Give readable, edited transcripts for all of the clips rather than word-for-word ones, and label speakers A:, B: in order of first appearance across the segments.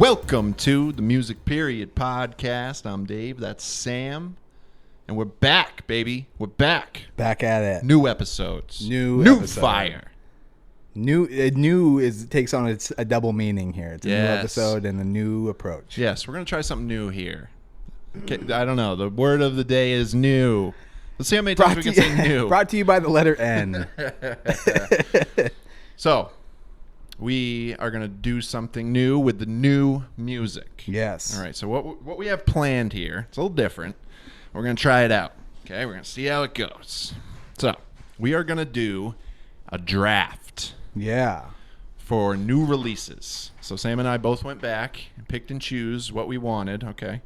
A: Welcome to the Music Period podcast. I'm Dave. That's Sam. And we're back, baby. We're back.
B: Back at it.
A: New episodes.
B: New episode.
A: Fire.
B: New takes on a double meaning here. It's a new
A: Yes.
B: episode and a new approach.
A: Yes, we're going to try something new here. Okay, I don't know. The word of the day is new. Let's see how many times we can say new.
B: Brought to you by the letter N.
A: So, we are going to do something new with the new music.
B: Yes.
A: All right, so what we have planned here, it's a little different. We're going to try it out. Okay, we're going to see how it goes. So, we are going to do a draft.
B: Yeah.
A: For new releases. So Sam and I both went back and picked and choose what we wanted, okay,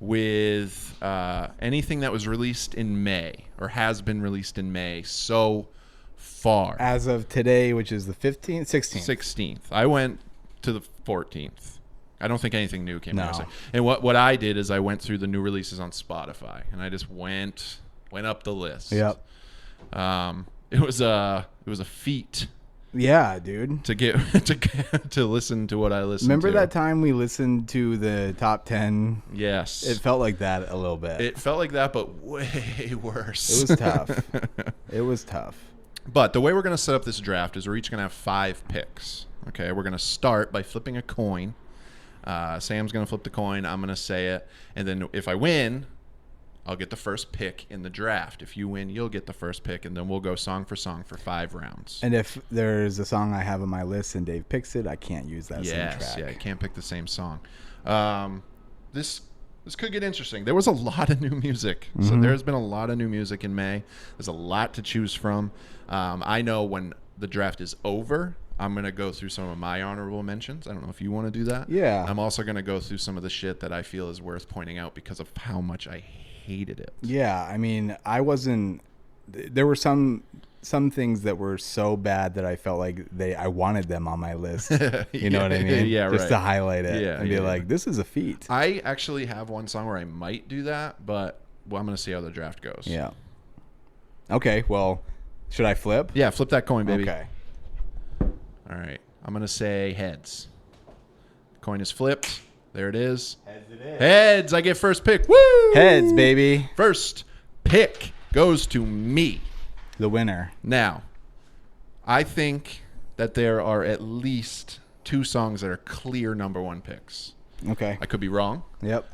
A: with anything that was released in May or has been released in May so far.
B: As of today, which is the 15th, 16th.
A: 16th. I went to the 14th. I don't think anything new came out.
B: No.
A: And what I did is I went through the new releases on Spotify, and I just went up the list.
B: Yep.
A: It was a feat.
B: Yeah, dude.
A: To get to listen to what I listened
B: Remember
A: to.
B: that time we listened to the top 10?
A: Yes.
B: It felt like that a little bit.
A: It felt like that, but way worse.
B: It was tough. It was tough.
A: But the way we're going to set up this draft is we're each going to have 5 picks. Okay, we're going to start by flipping a coin. Sam's going to flip the coin. I'm going to say it. And then if I win, I'll get the first pick in the draft. If you win, you'll get the first pick, and then we'll go song for 5 rounds.
B: And if there's a song I have on my list and Dave picks it, I can't use that same track.
A: Yeah, I can't pick the same song. This could get interesting. There was a lot of new music. Mm-hmm. So there's been a lot of new music in May. There's a lot to choose from. I know when the draft is over, I'm going to go through some of my honorable mentions. I don't know if you want to do that.
B: Yeah.
A: I'm also going to go through some of the shit that I feel is worth pointing out because of how much I hated it.
B: Yeah, I mean, there were some things that were so bad that I felt like I wanted them on my list. You know what I mean?
A: Yeah,
B: just
A: right.
B: to highlight it and be like,
A: yeah.
B: this is a feat.
A: I actually have one song where I might do that, but I'm going to see how the draft goes.
B: Yeah. Okay, well, should I flip?
A: Yeah, flip that coin, baby.
B: Okay.
A: All right. I'm going to say heads. Coin is flipped. There it is.
B: Heads it is.
A: Heads. I get first pick. Woo!
B: Heads, baby.
A: First pick goes to me.
B: The winner.
A: Now, I think that there are at least 2 songs that are clear number 1 picks.
B: Okay.
A: I could be wrong.
B: Yep.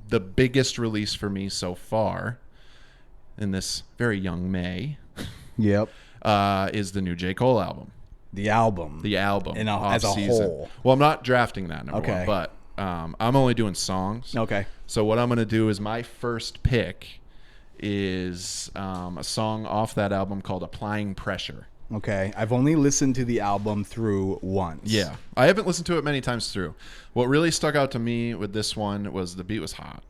A: The biggest release for me so far in this very young May
B: Yep.
A: is the new J. Cole album.
B: The album. As a whole.
A: Well, I'm not drafting that number
B: Okay.
A: 1, but I'm only doing songs.
B: Okay.
A: So what I'm going to do is my first pick is a song off that album called Applying Pressure.
B: Okay. I've only listened to the album through once.
A: Yeah. I haven't listened to it many times through. What really stuck out to me with this one was the beat was hot.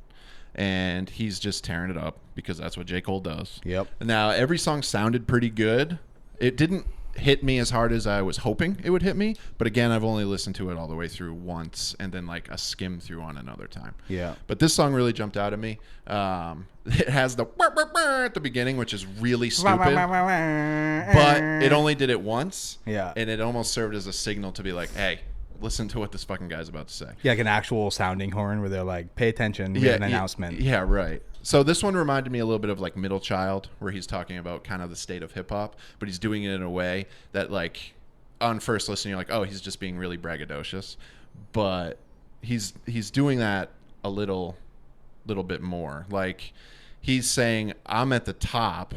A: And he's just tearing it up because that's what J. Cole does.
B: Yep.
A: Now, every song sounded pretty good. It didn't hit me as hard as I was hoping it would hit me. But again, I've only listened to it all the way through once and then like a skim through on another time.
B: Yeah.
A: But this song really jumped out at me. It has the at the beginning, which is really stupid. But it only did it once.
B: Yeah.
A: And it almost served as a signal to be like, hey, listen to what this fucking guy's about to say.
B: Yeah, like an actual sounding horn where they're like, pay attention, we have an announcement.
A: Yeah, right. So this one reminded me a little bit of like Middle Child, where he's talking about kind of the state of hip hop, but he's doing it in a way that like on first listen you're like, oh, he's just being really braggadocious, but he's doing that a little bit more. Like he's saying, I'm at the top,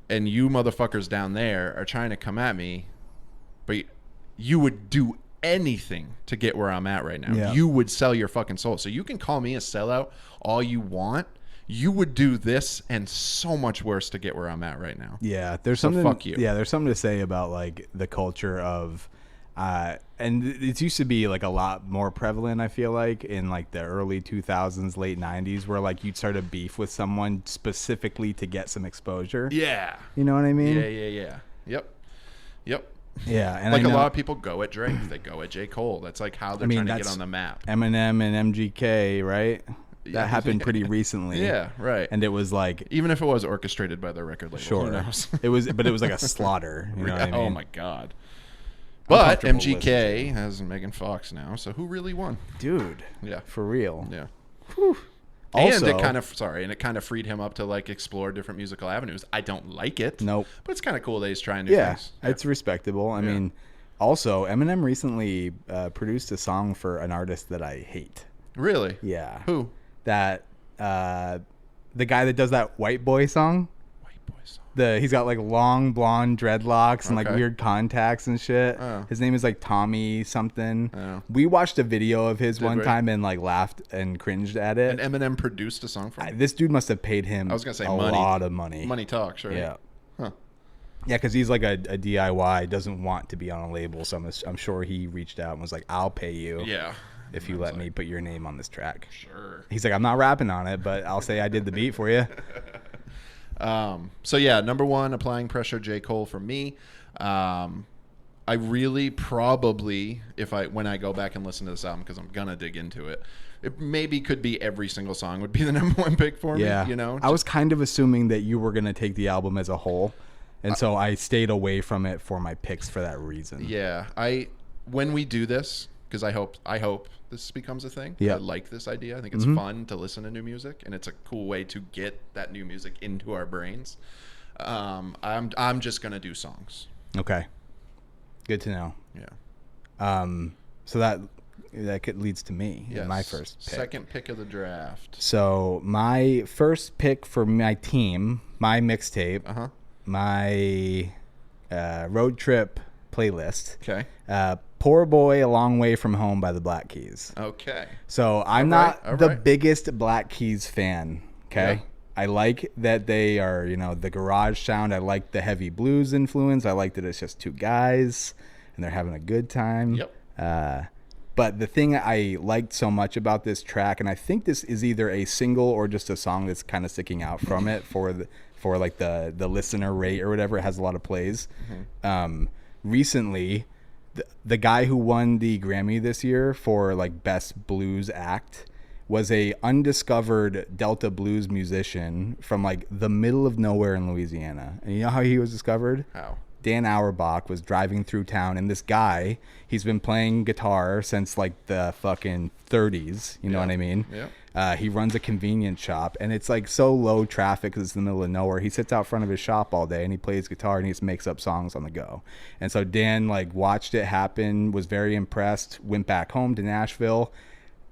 A: and you motherfuckers down there are trying to come at me, but you would do anything to get where I'm at right now.
B: Yeah.
A: You would sell your fucking soul. So you can call me a sellout all you want. You would do this and so much worse to get where I'm at right now.
B: Yeah, there's
A: So
B: something.
A: fuck you.
B: Yeah, there's something to say about like the culture of, and it used to be like a lot more prevalent. I feel like in like the early 2000s, late 90s, where like you'd start a beef with someone specifically to get some exposure.
A: Yeah.
B: You know what I mean?
A: Yeah. Yep.
B: Yeah, and
A: Like
B: I
A: a
B: know
A: lot of people go at Drake, they go at J. Cole. That's like how they're trying to get on the map.
B: Eminem and MGK, right?
A: Yeah.
B: That happened pretty recently.
A: Yeah, right.
B: And it was like,
A: Even if it was orchestrated by their record label,
B: sure,
A: who knows?
B: it was like a slaughter. You know what I mean?
A: Oh my god. But
B: uncomfortable
A: MGK
B: listening
A: has Megan Fox now, so who really won?
B: to. Dude.
A: Yeah.
B: For real.
A: Yeah.
B: Whew.
A: And
B: Also,
A: it kind of freed him up to like explore different musical avenues. I don't like it.
B: Nope.
A: But it's kind of cool that he's trying new things.
B: It's respectable. I mean, also Eminem recently produced a song for an artist that I hate.
A: Really?
B: Yeah.
A: Who?
B: That the guy that does that White Boy song.
A: White Boy song.
B: He's got like long blonde dreadlocks and like
A: Okay.
B: weird contacts and shit.
A: Oh.
B: His name is like Tommy something.
A: Oh.
B: We watched a video of his one
A: we?
B: time and like laughed and cringed at it.
A: And Eminem produced a song for him?
B: This dude must have paid him
A: I was gonna say
B: a
A: money.
B: lot of money.
A: Money talks, right?
B: Yeah.
A: Huh.
B: Yeah, because he's like a DIY, doesn't want to be on a label. So I'm sure he reached out and was like, I'll pay you
A: Yeah.
B: if you let me put your name on this track.
A: Sure.
B: He's like, I'm not rapping on it, but I'll say I did the beat for you.
A: So yeah, number one, Applying Pressure, J. Cole for me. I really probably, when I go back and listen to this album, because I'm gonna dig into it, it maybe could be every single song would be the number one pick for me.
B: Yeah.
A: You know,
B: I was kind of assuming that you were going to take the album as a whole. And so I stayed away from it for my picks for that reason.
A: Yeah, when we do this, because I hope this becomes a thing.
B: Yeah.
A: I like this idea. I think it's fun to listen to new music, and it's a cool way to get that new music into our brains. I'm just gonna do songs.
B: Okay. Good to know.
A: Yeah.
B: So that leads to me,
A: Yes.
B: my first pick.
A: Second pick of the draft.
B: So my first pick for my team, my mixtape,
A: Uh-huh.
B: my road trip playlist,
A: Okay.
B: Poor Boy, A Long Way From Home by the Black Keys.
A: Okay.
B: So I'm
A: All
B: not the
A: right.
B: biggest Black Keys fan, okay?
A: Yeah.
B: I like that they are, the garage sound. I like the heavy blues influence. I like that it's just two guys and they're having a good time.
A: Yep.
B: But the thing I liked so much about this track, and I think this is either a single or just a song that's kind of sticking out from it for like the listener rate or whatever. It has a lot of plays. Recently, the guy who won the Grammy this year for like best blues act was a undiscovered Delta blues musician from like the middle of nowhere in Louisiana. And you know how he was discovered?
A: How?
B: Dan Auerbach was driving through town, and this guy, he's been playing guitar since like the fucking 30s. You know what I mean?
A: Yeah.
B: He runs a convenience shop, and it's like so low traffic because it's in the middle of nowhere. He sits out front of his shop all day, and he plays guitar, and he just makes up songs on the go. And so Dan like watched it happen, was very impressed, went back home to Nashville,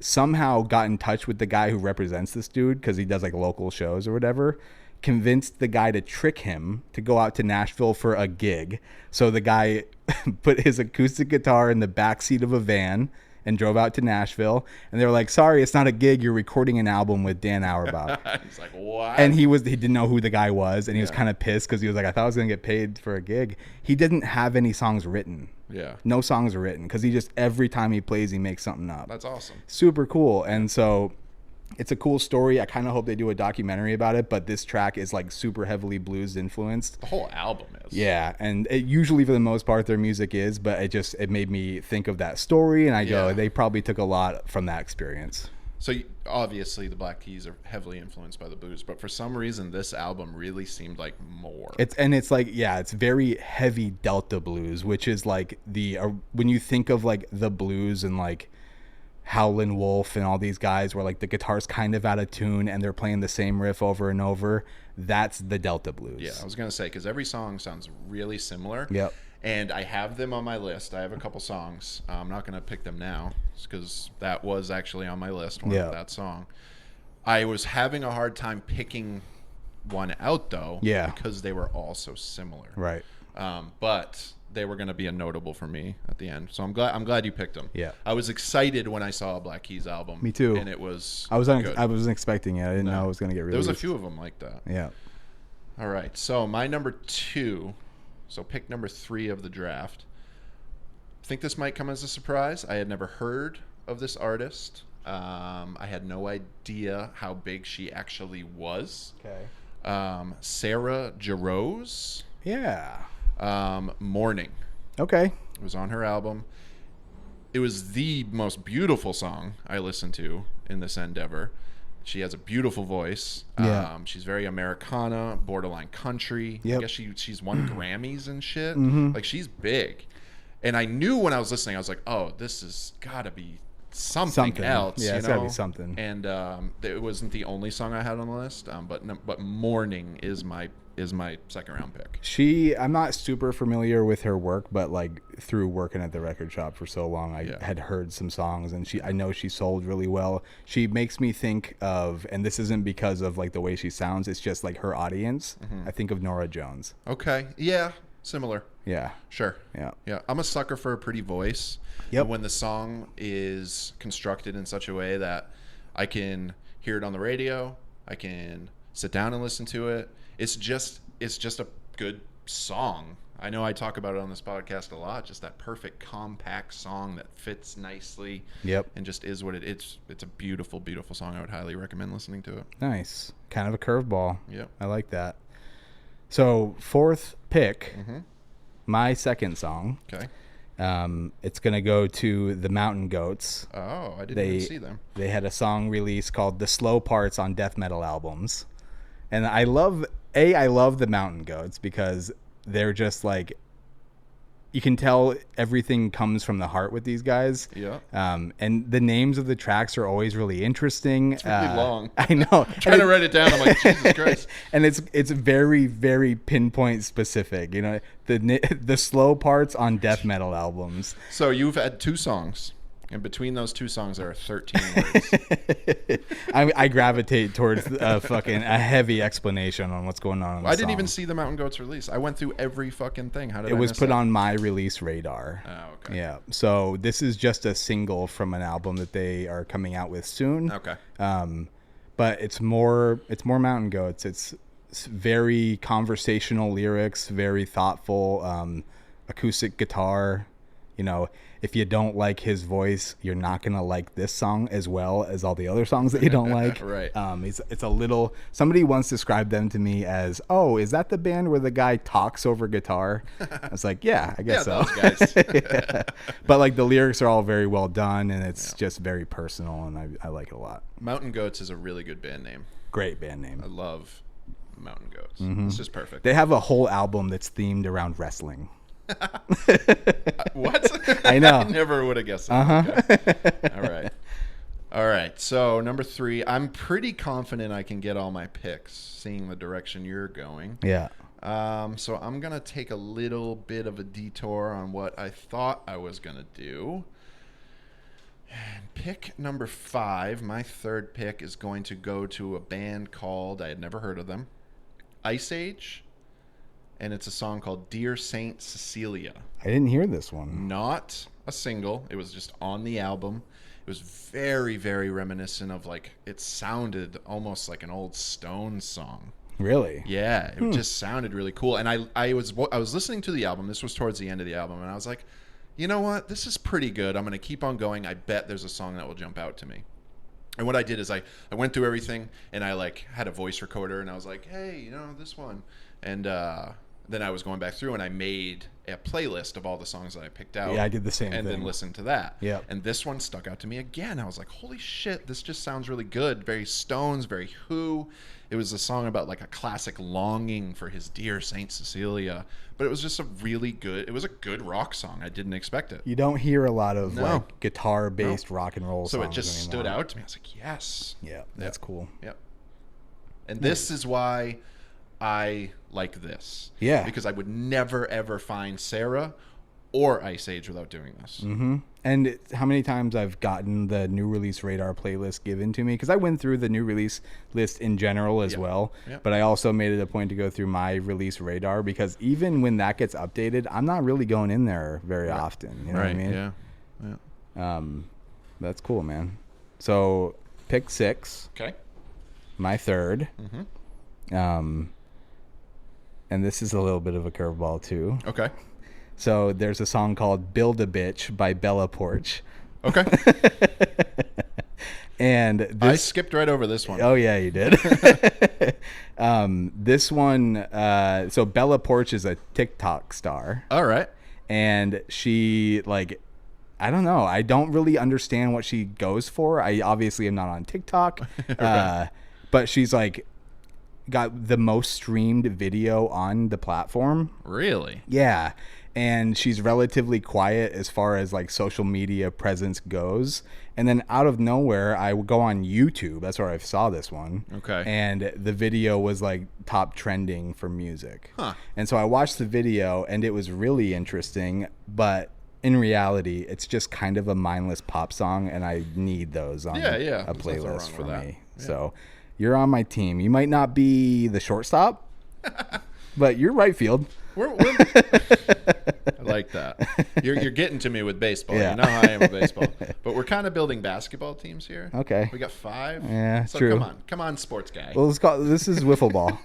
B: somehow got in touch with the guy who represents this dude because he does like local shows or whatever. Convinced the guy to trick him to go out to Nashville for a gig. So the guy put his acoustic guitar in the backseat of a van and drove out to Nashville. And they were like, sorry, it's not a gig. You're recording an album with Dan Auerbach.
A: He's like, what?
B: And he didn't know who the guy was. And he was kind of pissed because he was like, I thought I was going to get paid for a gig. He didn't have any songs written.
A: Yeah.
B: No songs are written because he just, every time he plays, he makes something up.
A: That's awesome.
B: Super cool. And so it's a cool story. I kind of hope they do a documentary about it, but this track is like super heavily blues influenced.
A: The whole album is.
B: Yeah, and it usually for the most part their music is, but it made me think of that story, and I go, they probably took a lot from that experience.
A: So obviously the Black Keys are heavily influenced by the blues, but for some reason this album really seemed like more.
B: It's very heavy Delta blues, which is like when you think of like the blues and like Howlin' Wolf and all these guys where like the guitar's kind of out of tune and they're playing the same riff over and over, that's the Delta blues.
A: Yeah, I was gonna say because every song sounds really similar.
B: Yep.
A: And I have them on my list. I have a couple songs. I'm not gonna pick them now because that was actually on my list. That song. I was having a hard time picking one out though.
B: Yeah.
A: Because they were all so similar.
B: Right.
A: But they were going to be a notable for me at the end. So I'm glad you picked them.
B: Yeah.
A: I was excited when I saw a Black Keys album.
B: Me too.
A: And it was
B: I wasn't
A: good.
B: expecting it. I didn't know it was going to get released.
A: There was a few of them like that.
B: Yeah.
A: All right. So my number 2. So pick number 3 of the draft. I think this might come as a surprise. I had never heard of this artist. I had no idea how big she actually was.
B: Okay.
A: Sarah Jarosz.
B: Yeah.
A: Morning.
B: Okay.
A: It was on her album. It was the most beautiful song I listened to in this endeavor. She has a beautiful voice.
B: Yeah.
A: She's very Americana, borderline country.
B: Yep.
A: I guess she's won Grammys and shit.
B: Mm-hmm.
A: Like she's big. And I knew when I was listening, I was like, oh, this has got to be something else.
B: Yeah, it's got to be something.
A: And it wasn't the only song I had on the list, but Morning is my second round pick.
B: I'm not super familiar with her work, but like through working at the record shop for so long, I had heard some songs, and I know she sold really well. She makes me think of, and this isn't because of like the way she sounds, it's just like her audience. I think of Norah Jones.
A: Okay. Yeah. Similar.
B: Yeah.
A: Sure.
B: Yeah.
A: Yeah. I'm a sucker for a pretty voice.
B: Yep.
A: When the song is constructed in such a way that I can hear it on the radio, I can sit down and listen to it. It's just a good song. I know I talk about it on this podcast a lot. Just that perfect compact song that fits nicely.
B: Yep.
A: And just is what it's a beautiful, beautiful song. I would highly recommend listening to it.
B: Nice. Kind of a curveball.
A: Yep.
B: I like that. So fourth pick, my second song.
A: Okay.
B: It's going to go to the Mountain Goats.
A: Oh, I didn't even see them.
B: They had a song released called The Slow Parts on death metal albums. And I love the Mountain Goats because they're just like, you can tell everything comes from the heart with these guys.
A: Yeah.
B: And the names of the tracks are always really interesting.
A: It's really long.
B: I know.
A: Trying to write it down. I'm like, Jesus Christ.
B: And it's very, very pinpoint specific. You know, the slow parts on death metal albums.
A: So you've had 2 songs. And between those 2 songs, there are 13 words.
B: I gravitate towards a heavy explanation on what's going on in the
A: I didn't
B: song.
A: even see the Mountain Goats release. I went through every fucking thing. How did I
B: It was
A: miss
B: put
A: that?
B: on my release radar.
A: Oh, okay.
B: Yeah. So this is just a single from an album that they are coming out with soon.
A: Okay.
B: But it's more Mountain Goats. It's very conversational lyrics, very thoughtful, acoustic guitar. You know, if you don't like his voice, you're not going to like this song as well as all the other songs that you don't like.
A: Right.
B: It's a little, somebody once described them to me as, oh, is that the band where the guy talks over guitar? I was like, yeah, I guess so.
A: Those guys.
B: Yeah. But like the lyrics are all very well done, and it's just very personal, and I like it a lot.
A: Mountain Goats is a really good band name.
B: Great band name.
A: I love Mountain Goats.
B: Mm-hmm.
A: It's just perfect.
B: They have a whole album that's themed around wrestling.
A: What?
B: I know.
A: I never would have guessed that. Okay. All right. So number 3, I'm pretty confident I can get all my picks, seeing the direction you're going.
B: Yeah.
A: So I'm gonna take a little bit of a detour on what I thought I was gonna do. And pick number 5, my third pick, is going to go to a band called, I had never heard of them, Ice Age. And it's a song called Dear Saint Cecilia.
B: I didn't hear this one.
A: Not a single. It was just on the album. It was very, very reminiscent of, like, it sounded almost like an old Stones song.
B: Really?
A: Yeah, it just sounded really cool. And I was listening to the album. This was towards the end of the album, and I was like, you know what? This is pretty good. I'm going to keep on going. I bet there's a song that will jump out to me. And what I did is I went through everything, and I like had a voice recorder, and I was like, hey, you know, this one. And then I was going back through, and I made a playlist of all the songs that I picked out.
B: Yeah, I did the same thing.
A: And then listened to that.
B: Yeah.
A: And this one stuck out to me again. I was like, holy shit, this just sounds really good. Very Stones, very Who. It was a song about like a classic longing for his dear Saint Cecilia. But it was just it was a good rock song. I didn't expect it.
B: You don't hear a lot of like guitar-based rock and roll
A: so
B: songs
A: it just
B: anymore.
A: stood out to me. I was like, yes.
B: Yeah, that's cool.
A: Yep. And this is why I like this.
B: Yeah.
A: Because I would never, ever find Sarah or Ice Age without doing this.
B: Mm-hmm. And how many times I've gotten the new release radar playlist given to me, because I went through the new release list in general as well, but I also made it a point to go through my release radar, because even when that gets updated, I'm not really going in there very often. You know what I mean?
A: Yeah.
B: That's cool, man. So pick 6.
A: Okay.
B: My third.
A: Mm-hmm.
B: And this is a little bit of a curveball too.
A: Okay.
B: So there's a song called Build a Bitch by Bella Porch.
A: Okay.
B: And
A: I skipped right over this one.
B: Oh yeah, you did. This one, so Bella Porch is a TikTok star.
A: All right.
B: And she, like, I don't know. I don't really understand what she goes for. I obviously am not on TikTok.
A: Right.
B: But she's like got the most streamed video on the platform.
A: Really?
B: Yeah. and she's relatively quiet as far as like social media presence goes. And then out of nowhere, I would go on YouTube. That's where I saw this one.
A: Okay.
B: And the video was like top trending for music.
A: Huh.
B: And so I watched the video, and it was really interesting. But in reality, it's just kind of a mindless pop song, and I need those on a
A: There's nothing
B: playlist
A: wrong
B: for
A: with that.
B: me.
A: Yeah.
B: So you're on my team. You might not be the shortstop, but you're right field.
A: We're I like that. You're getting to me with baseball.
B: Yeah.
A: You know how I am with baseball. But we're kind of building basketball teams here.
B: Okay.
A: We got 5.
B: Yeah,
A: so
B: true.
A: Come on, sports guy.
B: Well, this is wiffle ball.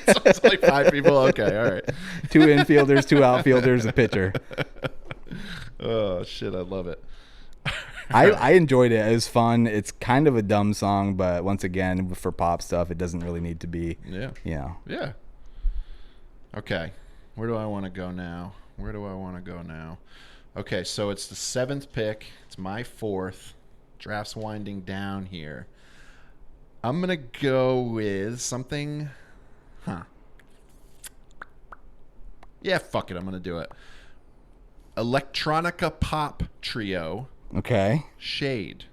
A: So it's like 5 people. Okay, all right.
B: 2 infielders, 2 outfielders, a pitcher.
A: Oh shit, I love it.
B: I enjoyed it. It was fun. It's kind of a dumb song, but once again, for pop stuff, it doesn't really need to be.
A: Yeah.
B: You know.
A: Yeah. Okay. Where do I want to go now? Okay, so it's the 7th pick. It's my 4th. Draft's winding down here. I'm going to go with something. Yeah, fuck it. I'm going to do it. Electronica pop trio.
B: Okay.
A: Shade.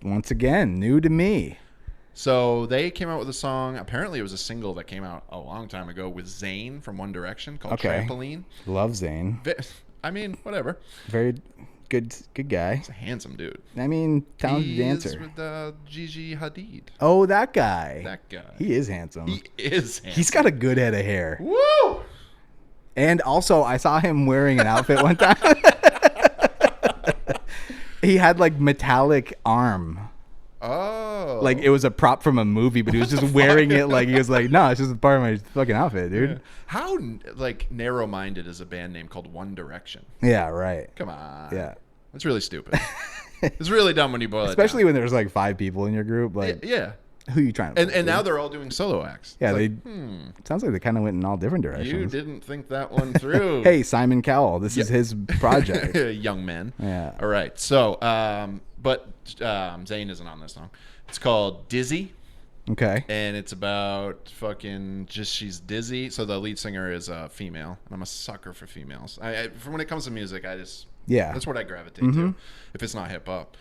B: Once again, new to me.
A: So they came out with a song. Apparently, it was a single that came out a long time ago with Zayn from One Direction called Trampoline.
B: Love Zayn.
A: I mean, whatever.
B: Very good guy.
A: He's a handsome dude.
B: I mean, talented
A: He's
B: dancer.
A: with Gigi Hadid.
B: Oh, that guy.
A: That guy.
B: He is handsome.
A: He is handsome.
B: He's got a good head of hair.
A: Woo!
B: And also, I saw him wearing an outfit one time. He had like metallic arm.
A: Oh.
B: Like it was a prop from a movie, but he was just wearing it like he was like, no, it's just a part of my fucking outfit, dude.
A: Yeah. How like narrow-minded is a band name called One Direction?
B: Yeah, right.
A: Come on.
B: Yeah.
A: It's really stupid. It's really dumb when you boil
B: Especially
A: it down.
B: when there's like 5 people in your group. Like,
A: Yeah.
B: who are you trying to
A: And now they're all doing solo acts.
B: Yeah,
A: It's
B: sounds like they kind of went in all different directions.
A: you didn't think that one through.
B: Hey, Simon Cowell, this is his project.
A: Young men.
B: Yeah.
A: All right. So, but Zayn isn't on this song. It's called Dizzy.
B: Okay.
A: And it's about fucking just she's dizzy. So the lead singer is a female, and I'm a sucker for females. For when it comes to music, that's what I gravitate to. If it's not hip hop.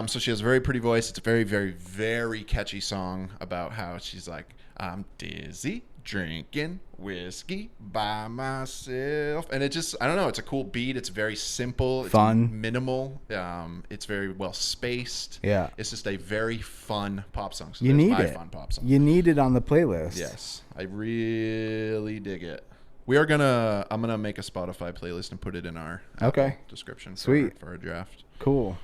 A: So she has a very pretty voice. It's a very, very, very catchy song about how she's like, I'm dizzy, drinking whiskey by myself. And it just, I don't know, it's a cool beat. It's very simple. It's
B: fun.
A: Minimal. It's very well spaced.
B: Yeah.
A: It's just a very fun pop song. So
B: You need
A: my
B: it.
A: fun pop song.
B: You need it on the playlist.
A: Yes. I really dig it. I'm gonna make a Spotify playlist and put it in our Apple description for our draft.
B: Cool.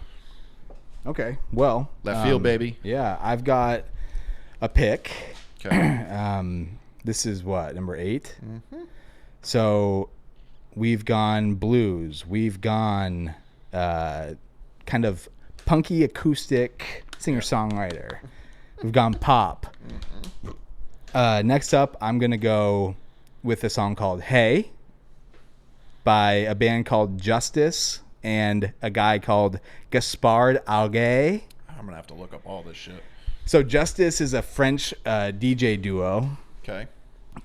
B: Okay. Well,
A: Left field, baby.
B: Yeah, I've got a pick.
A: Okay.
B: This is what, number 8? So we've gone blues. We've gone kind of punky acoustic singer-songwriter. We've gone pop. Next up, I'm going to go with a song called Hey by a band called Justice and a guy called Gaspard Aguet.
A: I'm going to have to look up all this shit.
B: So Justice is a French DJ duo.
A: Okay.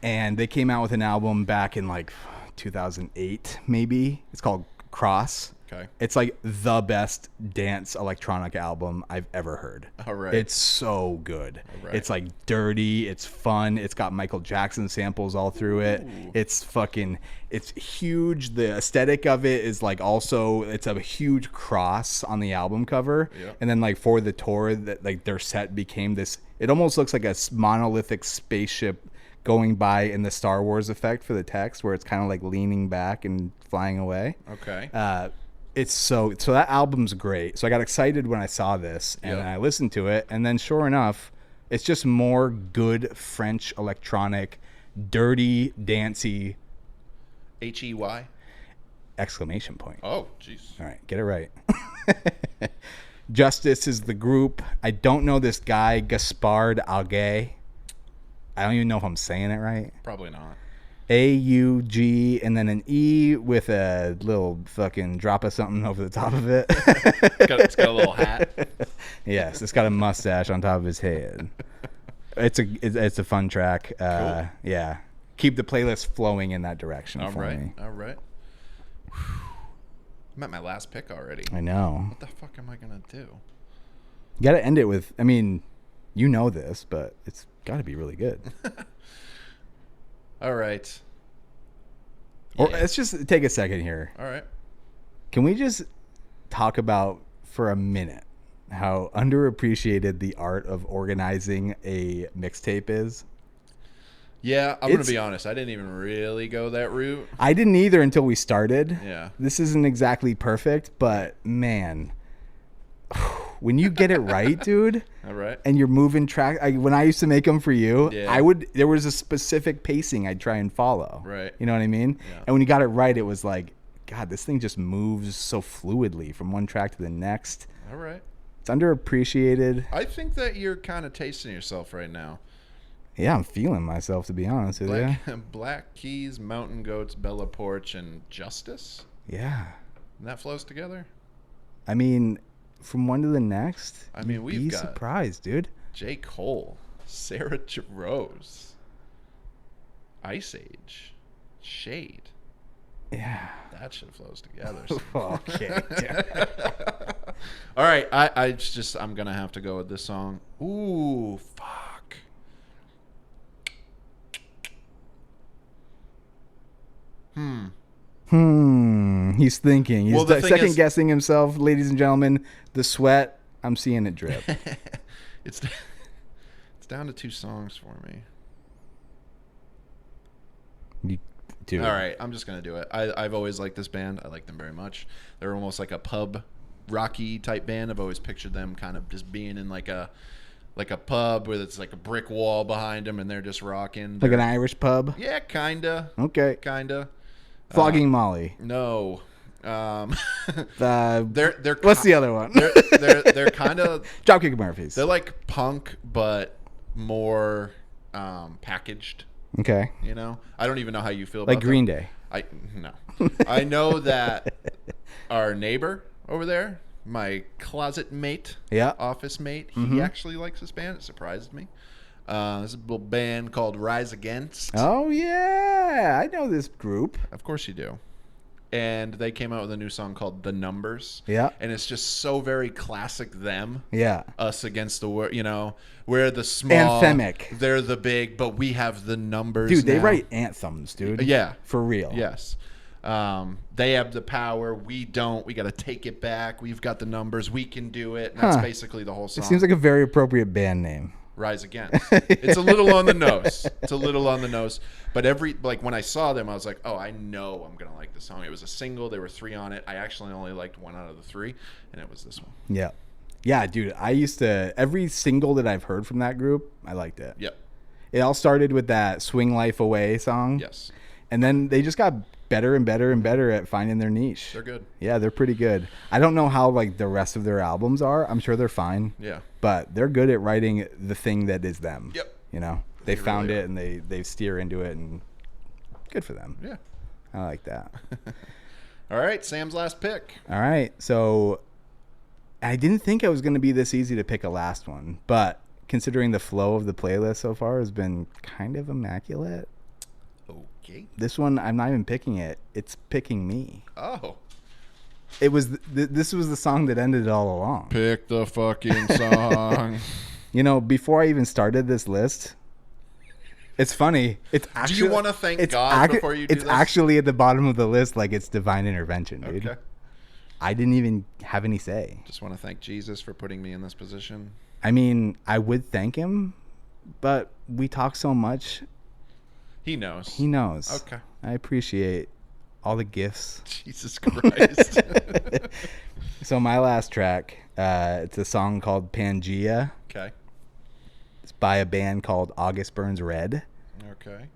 B: And they came out with an album back in like 2008, maybe. It's called Cross.
A: Okay.
B: It's like the best dance electronic album I've ever heard.
A: All right.
B: It's so good.
A: All right.
B: It's like dirty. It's fun. It's got Michael Jackson samples all through it.
A: Ooh.
B: It's huge. The aesthetic of it is like also, it's a huge cross on the album cover.
A: Yep.
B: And then like for the tour, that like their set became this, it almost looks like a monolithic spaceship going by in the Star Wars effect for the text, where it's kind of like leaning back and flying away.
A: Okay.
B: It's so that album's great. So I got excited when I saw this and I listened to it, and then sure enough, it's just more good French electronic, dirty, dancey.
A: H-E-Y?
B: Exclamation point.
A: Oh, jeez.
B: All right, get it right. Justice is the group. I don't know this guy, Gaspard Aguet. I don't even know if I'm saying it right.
A: Probably not.
B: A-U-G and then an E with a little fucking drop of something over the top of it.
A: It's got a little hat.
B: Yes, it's got a mustache on top of his head. It's a fun track.
A: Cool.
B: Yeah, keep the playlist flowing in that direction
A: All
B: for
A: right.
B: me.
A: All right. I'm at my last pick already.
B: I know.
A: What the fuck am I going to do?
B: You got to end it with, I mean, you know this, but it's got to be really good.
A: All right.
B: Or let's just take a second here.
A: All right.
B: Can we just talk about for a minute how underappreciated the art of organizing a mixtape is?
A: Yeah, I'm going to be honest. I didn't even really go that route.
B: I didn't either until we started.
A: Yeah.
B: This isn't exactly perfect, but man, when you get it right, dude.
A: All right.
B: And you're moving track. When I used to make them for you,
A: Yeah.
B: there was a specific pacing I'd try and follow.
A: Right.
B: You know what I mean?
A: Yeah.
B: And when you got it right, it was like, God, this thing just moves so fluidly from one track to the next.
A: All right.
B: It's underappreciated.
A: I think that you're kind of tasting yourself right now.
B: Yeah, I'm feeling myself, to be honest with you.
A: Black Keys, Mountain Goats, Bella Porch, and Justice.
B: Yeah.
A: And that flows together.
B: I mean, from one to the next.
A: I mean, we've
B: be
A: got
B: surprised, dude.
A: J. Cole, Sarah Jarosz, Ice Age, Shade.
B: Yeah.
A: That shit flows together.
B: Okay.
A: All right, I'm gonna have to go with this song. Ooh, fuck.
B: He's thinking. He's
A: Well, the thing
B: second
A: is-
B: guessing himself, ladies and gentlemen. The sweat, I'm seeing it drip.
A: It's down to 2 songs for me.
B: Dude.
A: All right, I'm just gonna do it. I've always liked this band. I like them very much. They're almost like a pub rocky type band. I've always pictured them kind of just being in like a pub where it's like a brick wall behind them and they're just rocking.
B: Like an Irish pub?
A: Yeah, kinda.
B: Okay.
A: Kinda.
B: Flogging Molly.
A: No. They're
B: What's the other one?
A: they're kind of
B: Dropkick Murphys.
A: they're like punk but more packaged.
B: Okay.
A: You know, I don't even know how you feel about
B: Like Green
A: them.
B: Day.
A: I know that our neighbor over there, my closet mate,
B: Yeah.
A: office mate, he actually likes this band. It surprised me. This is a little band called Rise Against.
B: Oh, yeah. I know this group.
A: Of course you do. And they came out with a new song called The Numbers.
B: Yeah.
A: And it's just so very classic them.
B: Yeah.
A: Us against the world, you know, we're the small.
B: Anthemic.
A: They're the big, but we have the numbers.
B: Dude, they
A: now.
B: write anthems, dude.
A: Yeah.
B: For real.
A: Yes. They have the power. We don't. We got to take it back. We've got the numbers. We can do it. And that's basically the whole song.
B: It seems like a very appropriate band name.
A: Rise Against. It's a little on the nose. It's a little on the nose. But when I saw them, I was like, oh, I know I'm going to like this song. It was a single. There were 3 on it. I actually only liked 1 out of the 3, and it was this one.
B: Yeah. Yeah, dude. I used to, every single that I've heard from that group, I liked it.
A: Yep.
B: It all started with that Swing Life Away song.
A: Yes.
B: And then they just got better and better and better at finding their niche.
A: They're good.
B: Yeah, they're pretty good. I don't know how like the rest of their albums are. I'm sure they're fine.
A: Yeah.
B: But they're good at writing the thing that is them.
A: Yep.
B: You know, they found
A: really
B: it and they steer into it, and good for them.
A: Yeah.
B: I like that.
A: All right, Sam's last pick.
B: All right. So I didn't think it was going to be this easy to pick a last one, but considering the flow of the playlist so far has been kind of immaculate.
A: Okay.
B: This one, I'm not even picking it. It's picking me.
A: Oh.
B: It was this was the song that ended it all along.
A: Pick the fucking song.
B: You know, before I even started this list, it's funny. It's actually,
A: do you want to thank God before you do
B: it's
A: this?
B: It's actually at the bottom of the list, like it's divine intervention, dude.
A: Okay.
B: I didn't even have any say.
A: Just want to thank Jesus for putting me in this position.
B: I mean, I would thank him, but we talk so much.
A: He knows.
B: He knows.
A: Okay.
B: I appreciate all the gifts.
A: Jesus Christ.
B: So my last track, it's a song called Pangea.
A: Okay.
B: It's by a band called August Burns Red.
A: Okay.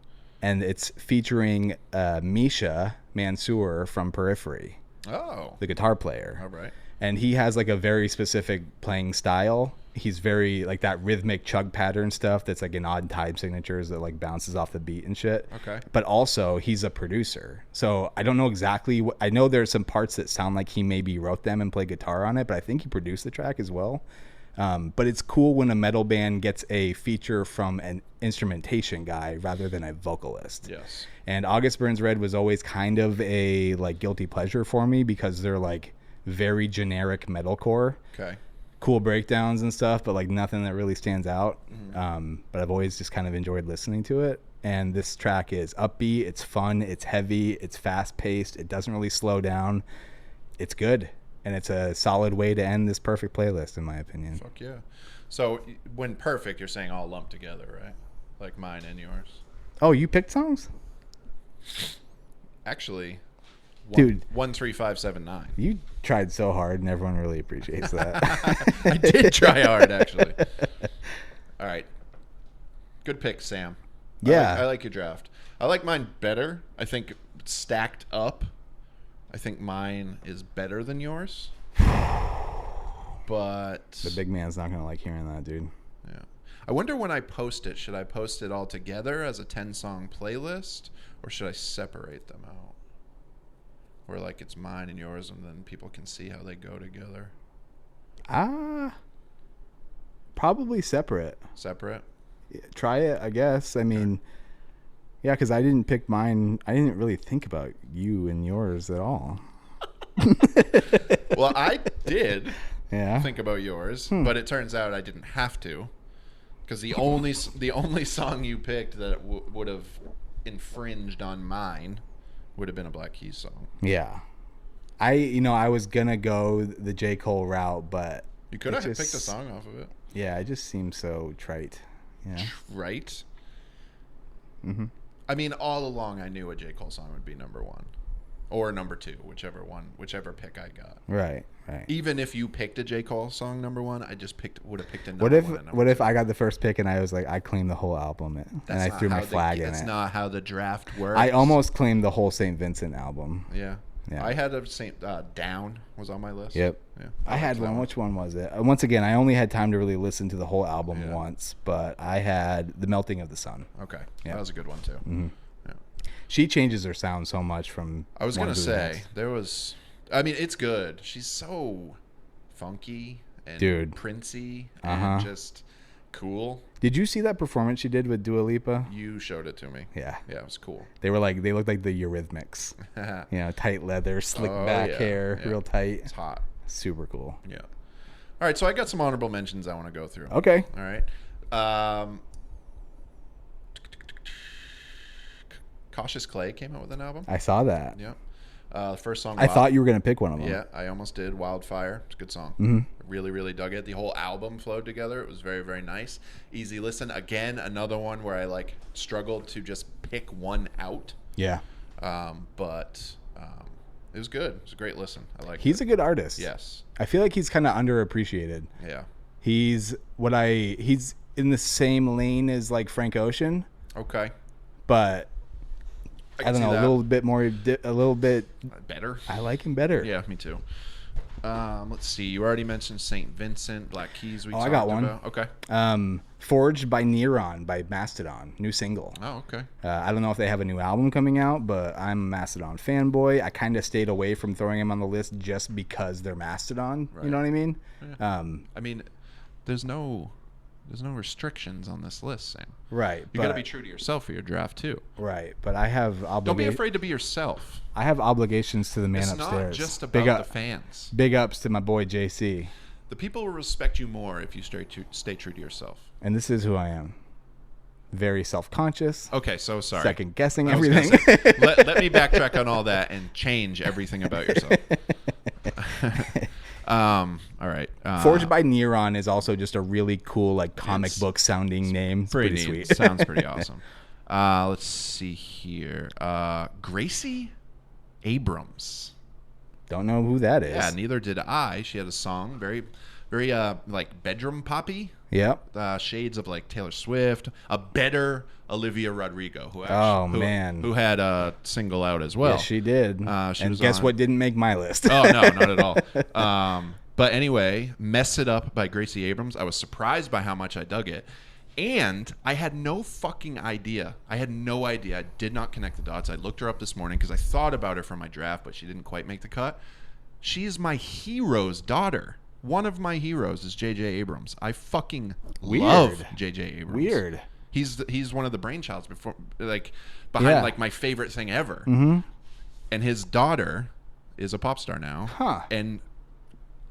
B: And it's featuring Misha Mansour from Periphery,
A: Oh.
B: the guitar player.
A: All right.
B: And he has like a very specific playing style. He's very like that rhythmic chug pattern stuff that's like in odd time signatures that like bounces off the beat and shit.
A: Okay.
B: But also he's a producer. So I don't know exactly what, I know there's some parts that sound like he maybe wrote them and played guitar on it, but I think he produced the track as well. But it's cool when a metal band gets a feature from an instrumentation guy rather than a vocalist.
A: Yes.
B: And August Burns Red was always kind of a like guilty pleasure for me because they're like very generic metalcore.
A: Okay.
B: Cool breakdowns and stuff, but like nothing that really stands out. But I've always just kind of enjoyed listening to it. And this track is upbeat, it's fun, it's heavy, it's fast paced, it doesn't really slow down. It's good. And it's a solid way to end this perfect playlist, in my opinion.
A: Fuck yeah. So when perfect, you're saying all lumped together, right? Like mine and yours.
B: Oh, you picked songs?
A: Actually,
B: Dude.
A: 1, 3, 5, 7, 9.
B: You tried so hard, and everyone really appreciates that.
A: I did try hard, actually. All right. Good pick, Sam.
B: Yeah.
A: I like your draft. I like mine better. I think stacked up, I think mine is better than yours. But
B: The big man's not going to like hearing that, dude.
A: yeah. I wonder when I post it, should I post it all together as a 10-song playlist, or should I separate them out? Where like it's mine and yours, and then people can see how they go together.
B: Probably separate.
A: Separate?
B: Yeah, try it, I guess. I mean, yeah, because I didn't pick mine. I didn't really think about you and yours at all.
A: Well, I did
B: Yeah.
A: think about yours, but it turns out I didn't have to, because the only song you picked that would have infringed on mine would have been a Black Keys song.
B: Yeah. I was going to go the J. Cole route, but
A: You could have picked a song off of it.
B: Yeah, it just seems so trite. Yeah.
A: Right?
B: Mm-hmm.
A: I mean, all along I knew a J. Cole song would be number 1. Or number 2, whichever pick I got.
B: Right.
A: Even if you picked a J. Cole song number 1, I just would have picked another one.
B: What if I got the first pick and I was like, I claimed the whole album and I threw my flag in it?
A: That's not how the draft works.
B: I almost claimed the whole St. Vincent album.
A: Yeah.
B: Yeah.
A: I had a Down was on my list.
B: Yep.
A: Yeah.
B: I had one. Which one was it? Once again, I only had time to really listen to the whole album once, but I had The Melting of the Sun.
A: Okay.
B: Yeah.
A: That was a good one too.
B: Mm-hmm.
A: Yeah.
B: She changes her sound so much from.
A: I was going to
B: the
A: say,
B: next.
A: there was. I mean, it's good. She's so funky and
B: Dude.
A: Princey
B: Uh-huh.
A: and just cool.
B: Did you see that performance she did with Dua Lipa?
A: You showed it to me.
B: Yeah.
A: Yeah, it was cool.
B: They looked like the Eurythmics. Tight leather, slick back hair, real tight.
A: It's hot.
B: Super cool.
A: Yeah. All right, so I got some honorable mentions I want to go through.
B: Okay.
A: All right. Cautious Clay came out with an album.
B: I saw that.
A: Yeah. The first song.
B: I thought you were gonna pick one of them.
A: Yeah, I almost did. Wildfire. It's a good song.
B: Mm-hmm.
A: Really, really dug it. The whole album flowed together. It was very, very nice. Easy listen. Again, another one where I struggled to just pick one out.
B: Yeah.
A: But it was good. It was a great listen. I like.
B: He's a good artist.
A: Yes.
B: I feel like he's kind of underappreciated.
A: Yeah.
B: He's in the same lane as like Frank Ocean,
A: Okay.
B: but I don't know, a little bit
A: better.
B: I like him better.
A: Yeah, me too. Let's see. You already mentioned St. Vincent, Black Keys.
B: I got one.
A: About. Okay.
B: Forged by Neuron by Mastodon, new single.
A: Oh, okay.
B: I don't know if they have a new album coming out, but I'm a Mastodon fanboy. I kind of stayed away from throwing them on the list just because they're Mastodon. Right. You know what I mean?
A: Yeah. I mean, there's no restrictions on this list, Sam.
B: Right.
A: You got to be true to yourself for your draft too.
B: Right, but I have obligations.
A: Don't be afraid to be yourself.
B: I have obligations to the man
A: it's
B: upstairs.
A: It's not just about the fans.
B: Big ups to my boy JC.
A: The people will respect you more if you stay true to yourself.
B: And this is who I am. Very self-conscious.
A: Okay, so sorry.
B: Second guessing everything.
A: Let me backtrack on all that and change everything about yourself. All right.
B: Forged by Neuron is also just a really cool, comic book sounding name. It's pretty sweet.
A: Sounds pretty awesome. Let's see here. Gracie Abrams.
B: Don't know who that is.
A: Yeah, neither did I. She had a song, very, very bedroom poppy.
B: Yep.
A: Shades of Taylor Swift. A better Olivia Rodrigo, who had a single out as well.
B: Yes, she did. And guess what didn't make my list?
A: Oh no, not at all. But anyway, Mess It Up by Gracie Abrams. I was surprised by how much I dug it. And I had no fucking idea. I did not connect the dots. I looked her up this morning because I thought about her for my draft, but she didn't quite make the cut. She is my hero's daughter. one of my heroes is J.J. Abrams. I fucking
B: Weird.
A: love J.J. Abrams.
B: Weird.
A: He's one of the brainchilds behind like my favorite thing ever.
B: Mm-hmm.
A: And his daughter is a pop star now.
B: Huh.
A: And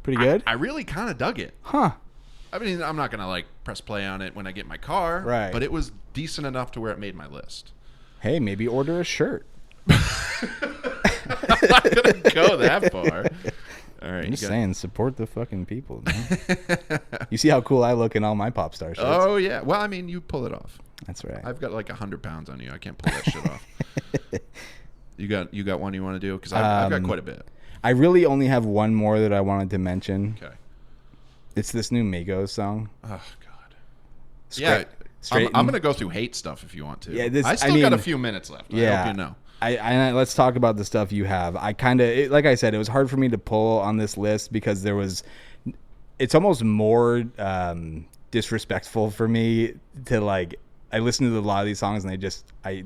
B: pretty good.
A: I really kind of dug it.
B: Huh.
A: I mean, I'm not gonna like press play on it when I get in my car,
B: right?
A: But it was decent enough to where it made my list.
B: Hey, maybe order a shirt.
A: I'm not gonna go that far. All right,
B: I'm just saying, support the fucking people. Man. You see how cool I look in all my pop star shirts?
A: Oh yeah. Well, I mean, you pull it off.
B: That's right.
A: I've got like 100 pounds on you. I can't pull that shit off. You got one you want to do? Because I've got quite a bit.
B: I really only have one more that I wanted to mention.
A: Okay.
B: It's this new Migos song.
A: Oh God. I'm gonna go through hate stuff if you want to.
B: Yeah,
A: I still got a few minutes left.
B: Yeah,
A: I hope you know.
B: I let's talk about the stuff you have. I kind of, like I said, it was hard for me to pull on this list because it's almost more disrespectful for me to like. I listen to a lot of these songs and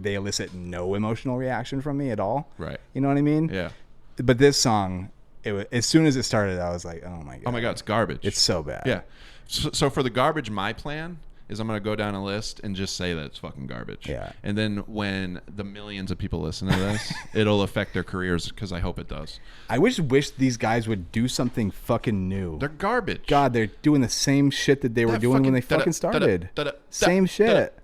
B: they elicit no emotional reaction from me at all.
A: Right.
B: You know what I mean?
A: Yeah.
B: But this song, as soon as it started, I was like, oh my god.
A: Oh my god, it's garbage.
B: It's so bad.
A: Yeah. So for the garbage, my plan is I'm going to go down a list and just say that it's fucking garbage.
B: Yeah.
A: And then when the millions of people listen to this, it'll affect their careers because I hope it does.
B: I wish these guys would do something fucking new.
A: They're garbage.
B: God, they're doing the same shit that they were doing when they fucking started. Same shit.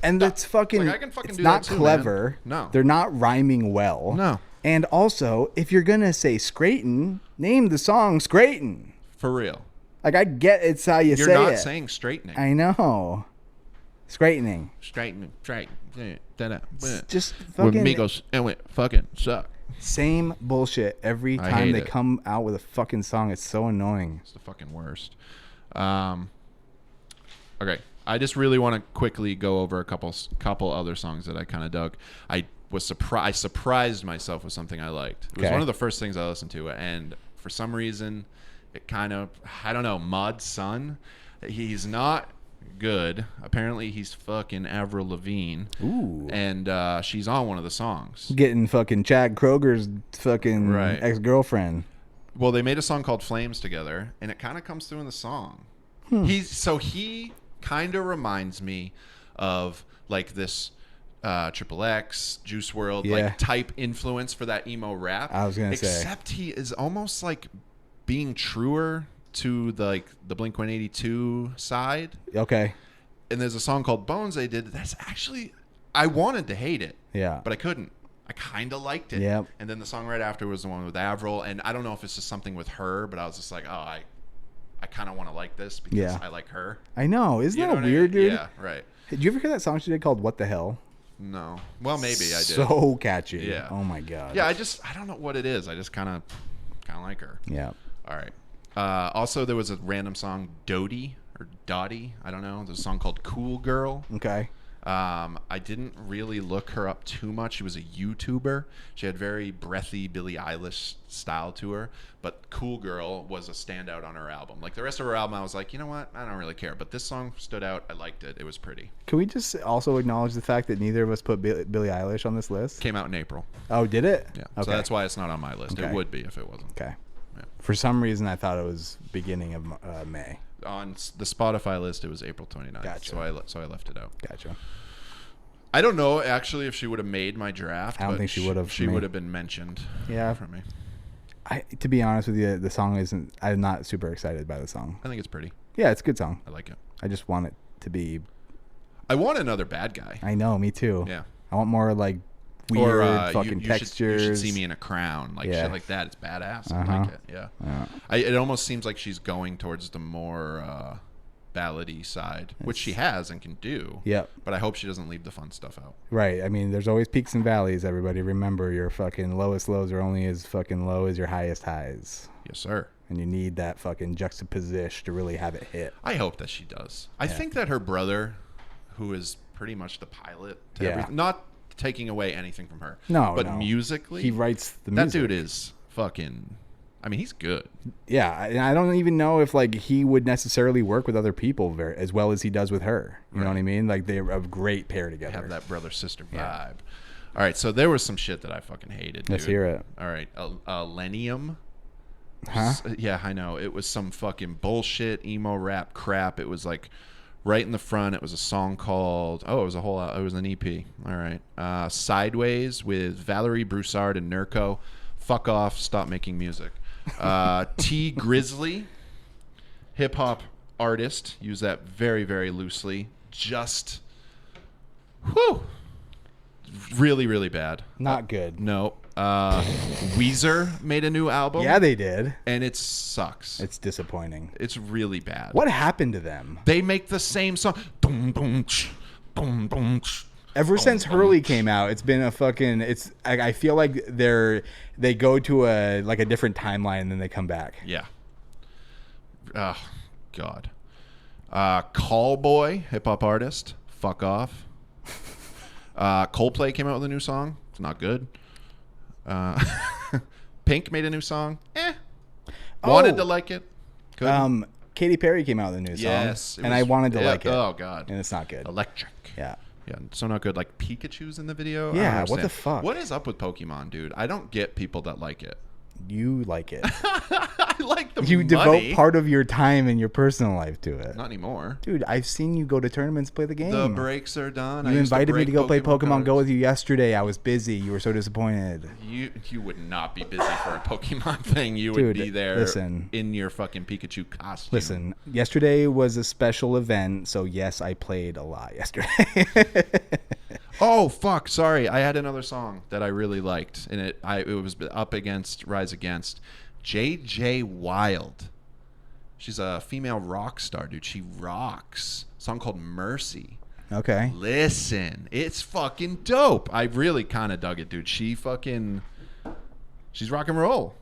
B: And it's fucking,
A: I can fucking
B: it's
A: do
B: not
A: that too,
B: clever.
A: man. No.
B: They're not rhyming well.
A: No.
B: And also, if you're going to say Scraton, name the song Scraton.
A: For real.
B: Like, I get it's how you say it.
A: You're not saying straightening.
B: I know. Straightening.
A: Straightening.
B: Just fucking.
A: Migos and it fucking suck.
B: Same bullshit every time they
A: it.
B: come out with a fucking song. It's so annoying.
A: It's the fucking worst. Okay. I just really want to quickly go over a couple other songs that I kind of dug. I surprised myself with something I liked. It was one of the first things I listened to, and for some reason, it kind of, I don't know, Modson. He's not good. Apparently, he's fucking Avril Lavigne.
B: Ooh.
A: And she's on one of the songs.
B: Getting fucking Chad Kroger's fucking ex-girlfriend.
A: Well, they made a song called Flames together, and it kind of comes through in the song. He kind of reminds me of like this Triple X, Juice WRLD like type influence for that emo rap.
B: I was gonna say,
A: except he is almost like being truer to the Blink-182 side.
B: Okay.
A: And there's a song called Bones they did. That's actually, I wanted to hate it.
B: Yeah.
A: But I couldn't. I kind of liked it.
B: Yep.
A: And then the song right after was the one with Avril, and I don't know if it's just something with her, but I was just like, oh, I kind of want to like this because I like her.
B: I know. Isn't that weird, dude?
A: Yeah, right.
B: Did you ever hear that song she did called What the Hell?
A: No. Well, maybe I did.
B: So catchy.
A: Yeah.
B: Oh, my God.
A: Yeah, I don't know what it is. I just kind of like her.
B: Yeah.
A: All right. Also, there was a random song, Dottie, or Dottie. I don't know. There's a song called Cool Girl.
B: Okay.
A: I didn't really look her up too much. She was a YouTuber. She had very breathy Billie Eilish style to her, but Cool Girl was a standout on her album. Like the rest of her album, I was like, you know what? I don't really care. But this song stood out. I liked it. It was pretty.
B: Can we just also acknowledge the fact that neither of us put Billie Eilish on this list?
A: Came out in April.
B: Oh, did it?
A: Yeah.
B: Okay.
A: So that's why it's not on my list.
B: Okay.
A: It would be if it wasn't.
B: Okay.
A: Yeah.
B: For some reason, I thought it was beginning of May.
A: On the Spotify list, it was April 29th.
B: Gotcha.
A: So I left it out.
B: Gotcha.
A: I don't know actually if she would have made my draft.
B: I don't think she would have.
A: She would have been mentioned.
B: Yeah.
A: For me.
B: To be honest with you, the song isn't. I'm not super excited by the song.
A: I think it's pretty.
B: Yeah, it's a good song.
A: I like it.
B: I just want it to be.
A: I want another bad guy.
B: I know, me too.
A: Yeah.
B: I want more like weird fucking textures.
A: You should see me in a crown, like shit like that. It's badass. I like it. Yeah. It almost seems like she's going towards the more ballady side, which she has and can do.
B: Yep.
A: But I hope she doesn't leave the fun stuff out.
B: Right. I mean, there's always peaks and valleys. Everybody, remember, your fucking lowest lows are only as fucking low as your highest highs.
A: Yes, sir.
B: And you need that fucking juxtaposition to really have it hit.
A: I hope that she does. I think that her brother, who is pretty much the pilot to everything, not taking away anything from her. But musically,
B: he writes the music.
A: That dude is fucking. I mean, he's good.
B: Yeah, and I don't even know if like he would necessarily work with other people as well as he does with her. You know what I mean? Like they're a great pair together.
A: Have that brother sister vibe. All right, so there was some shit that I fucking hated. Dude.
B: Let's hear it.
A: All right, millennium.
B: Huh?
A: Yeah, I know. It was some fucking bullshit emo rap crap. It was like right in the front. It was a song called it was an EP. All right. Sideways with Valerie Broussard and Nurko. Fuck off. Stop making music. T Grizzly, hip hop artist. Use that very, very loosely. Just really, really bad.
B: Not good.
A: No. Weezer made a new album.
B: Yeah, they did.
A: And it sucks.
B: It's disappointing.
A: It's really bad.
B: What happened to them?
A: They make the same song. Boom, boom, boom, boom.
B: Ever since Hurley came out, it's been a fucking. It's. I feel like they go to a different timeline and then they come back.
A: Yeah. Oh God. Callboy, hip hop artist. Fuck off. Coldplay came out with a new song. It's not good. Pink made a new song. Wanted to like it. Couldn't.
B: Katy Perry came out with a new song.
A: Yes,
B: and I wanted to like it.
A: Oh God.
B: And it's not good.
A: Electric.
B: Yeah.
A: Yeah, so not good. Like Pikachu's in the video.
B: Yeah, what the fuck?
A: What is up with Pokemon, dude? I don't get people that like it.
B: You like it.
A: I like the
B: You
A: money.
B: devote part of your time in your personal life to it.
A: Not anymore.
B: Dude, I've seen you go to tournaments, play the game.
A: The breaks are done.
B: You invited me to go play Pokemon
A: cards.
B: Go with you yesterday. I was busy. You were so disappointed.
A: You would not be busy for a Pokemon thing. You
B: Dude,
A: would be there
B: listen.
A: in your fucking Pikachu costume.
B: Listen, yesterday was a special event, so yes, I played a lot yesterday.
A: Oh fuck! Sorry, I had another song that I really liked, and it was up against Rise Against. J.J. Wild. She's a female rock star, dude. She rocks. A song called Mercy.
B: Okay.
A: Listen, it's fucking dope. I really kind of dug it, dude. She's rock and roll.